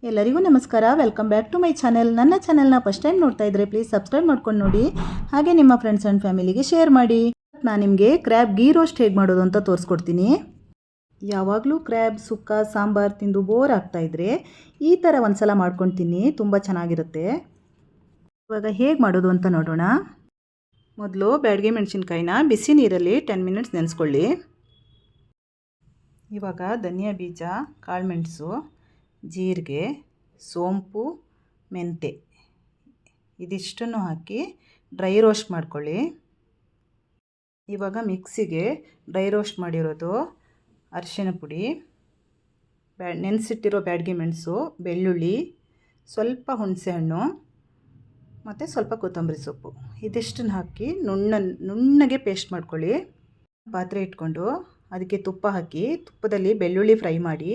ಎಲ್ಲರಿಗೂ ನಮಸ್ಕಾರ. Welcome back to my channel. ನನ್ನ ಚಾನೆಲ್ನ ಫಸ್ಟ್ ಟೈಮ್ ನೋಡ್ತಾ ಇದ್ದರೆ ಪ್ಲೀಸ್ ಸಬ್ಸ್ಕ್ರೈಬ್ ಮಾಡ್ಕೊಂಡು ನೋಡಿ, ಹಾಗೆ ನಿಮ್ಮ ಫ್ರೆಂಡ್ಸ್ ಆ್ಯಂಡ್ ಫ್ಯಾಮಿಲಿಗೆ ಶೇರ್ ಮಾಡಿ. ನಾನು ನಿಮಗೆ ಕ್ರ್ಯಾಬ್ ಗೀ ರೋಸ್ಟ್ ಹೇಗೆ ಮಾಡೋದು ಅಂತ ತೋರಿಸ್ಕೊಡ್ತೀನಿ. ಯಾವಾಗಲೂ ಕ್ರ್ಯಾಬ್ ಸುಕ್ಕ ಸಾಂಬಾರು ತಿಂದು ಬೋರ್ ಆಗ್ತಾಯಿದ್ರೆ ಈ ಥರ ಒಂದು ಸಲ ಮಾಡ್ಕೊಂಡು ತಿನ್ನಿ, ತುಂಬ ಚೆನ್ನಾಗಿರುತ್ತೆ. ಇವಾಗ ಹೇಗೆ ಮಾಡೋದು ಅಂತ ನೋಡೋಣ. ಮೊದಲು ಬ್ಯಾಡಗೆ ಮೆಣಸಿನ್ಕಾಯಿನ ಬಿಸಿ ನೀರಲ್ಲಿ 10 ಮಿನಿಟ್ಸ್ ನೆನೆಸ್ಕೊಳ್ಳಿ. ಇವಾಗ ಧನಿಯಾ ಬೀಜ, ಕಾಳುಮೆಣಸು, ಜೀರಿಗೆ, ಸೋಂಪು, ಮೆಂತೆ ಇದಿಷ್ಟನ್ನು ಹಾಕಿ ಡ್ರೈ ರೋಸ್ಟ್ ಮಾಡ್ಕೊಳ್ಳಿ. ಇವಾಗ ಮಿಕ್ಸಿಗೆ ಡ್ರೈ ರೋಸ್ಟ್ ಮಾಡಿರೋದು ಅರಿಶಿಣ ಪುಡಿ, ನೆನೆಸಿಟ್ಟಿರೋ ಬ್ಯಾಡಗೆ ಮೆಣಸು, ಬೆಳ್ಳುಳ್ಳಿ, ಸ್ವಲ್ಪ ಹುಣಸೆಹಣ್ಣು ಮತ್ತು ಸ್ವಲ್ಪ ಕೊತ್ತಂಬರಿ ಸೊಪ್ಪು ಇದಿಷ್ಟನ್ನು ಹಾಕಿ ನುಣ್ಣಗೆ ಪೇಸ್ಟ್ ಮಾಡ್ಕೊಳ್ಳಿ. ಪಾತ್ರೆ ಇಟ್ಕೊಂಡು ಅದಕ್ಕೆ ತುಪ್ಪ ಹಾಕಿ ತುಪ್ಪದಲ್ಲಿ ಬೆಳ್ಳುಳ್ಳಿ ಫ್ರೈ ಮಾಡಿ,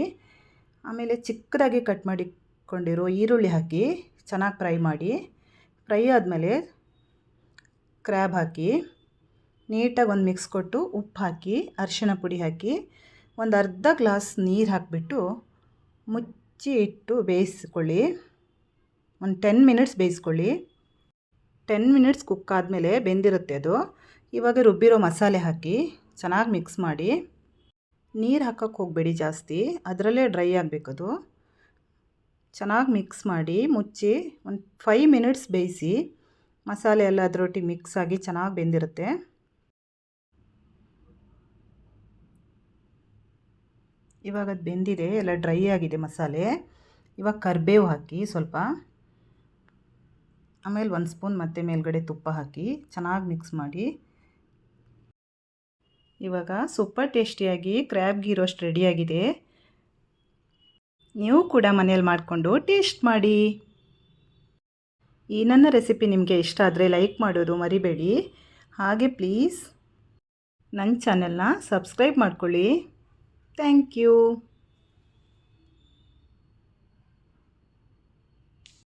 ಆಮೇಲೆ ಚಿಕ್ಕದಾಗಿ ಕಟ್ ಮಾಡಿಕೊಂಡಿರೋ ಈರುಳ್ಳಿ ಹಾಕಿ ಚೆನ್ನಾಗಿ ಫ್ರೈ ಮಾಡಿ. ಫ್ರೈ ಆದಮೇಲೆ ಕ್ರ್ಯಾಬ್ ಹಾಕಿ ನೀಟಾಗಿ ಒಂದು ಮಿಕ್ಸ್ ಕೊಟ್ಟು ಉಪ್ಪು ಹಾಕಿ ಅರಿಶಿಣ ಪುಡಿ ಹಾಕಿ ಒಂದು ಅರ್ಧ ಗ್ಲಾಸ್ ನೀರು ಹಾಕಿಬಿಟ್ಟು ಮುಚ್ಚಿ ಇಟ್ಟು ಬೇಯಿಸ್ಕೊಳ್ಳಿ. ಒಂದು 10 ಮಿನಿಟ್ಸ್ ಬೇಯಿಸ್ಕೊಳ್ಳಿ. 10 ಮಿನಿಟ್ಸ್ ಕುಕ್ ಆದಮೇಲೆ ಬೆಂದಿರುತ್ತೆ ಅದು. ಇವಾಗ ರುಬ್ಬಿರೋ ಮಸಾಲೆ ಹಾಕಿ ಚೆನ್ನಾಗಿ ಮಿಕ್ಸ್ ಮಾಡಿ. ನೀರು ಹಾಕೋಕ್ಕೆ ಹೋಗಬೇಡಿ ಜಾಸ್ತಿ, ಅದರಲ್ಲೇ ಡ್ರೈ ಆಗಬೇಕದು. ಚೆನ್ನಾಗಿ ಮಿಕ್ಸ್ ಮಾಡಿ ಮುಚ್ಚಿ ಒಂದು 5 ಮಿನಿಟ್ಸ್ ಬೇಯಿಸಿ. ಮಸಾಲೆ ಎಲ್ಲ ಅದರೊಟ್ಟಿಗೆ ಮಿಕ್ಸ್ ಆಗಿ ಚೆನ್ನಾಗಿ ಬೆಂದಿರುತ್ತೆ. ಇವಾಗ ಅದು ಬೆಂದಿದೆ, ಎಲ್ಲ ಡ್ರೈ ಆಗಿದೆ ಮಸಾಲೆ. ಇವಾಗ ಕರಿಬೇವು ಹಾಕಿ ಸ್ವಲ್ಪ, ಆಮೇಲೆ 1 ಸ್ಪೂನ್ ಮತ್ತೆ ಮೇಲ್ಗಡೆ ತುಪ್ಪ ಹಾಕಿ ಚೆನ್ನಾಗಿ ಮಿಕ್ಸ್ ಮಾಡಿ. ಇವಾಗ ಸೂಪರ್ ಟೇಸ್ಟಿಯಾಗಿ ಕ್ರ್ಯಾಬ್ ಗೀ ರೋಸ್ಟ್ ರೆಡಿಯಾಗಿದೆ. ನೀವು ಕೂಡ ಮನೇಲಿ ಮಾಡಿಕೊಂಡು ಟೇಸ್ಟ್ ಮಾಡಿ. ಈ ನನ್ನ ರೆಸಿಪಿ ನಿಮಗೆ ಇಷ್ಟ ಆದರೆ ಲೈಕ್ ಮಾಡೋದು ಮರಿಬೇಡಿ. ಹಾಗೆ ಪ್ಲೀಸ್ ನನ್ನ ಚಾನೆಲ್ನ ಸಬ್ಸ್ಕ್ರೈಬ್ ಮಾಡ್ಕೊಳ್ಳಿ. Thank you.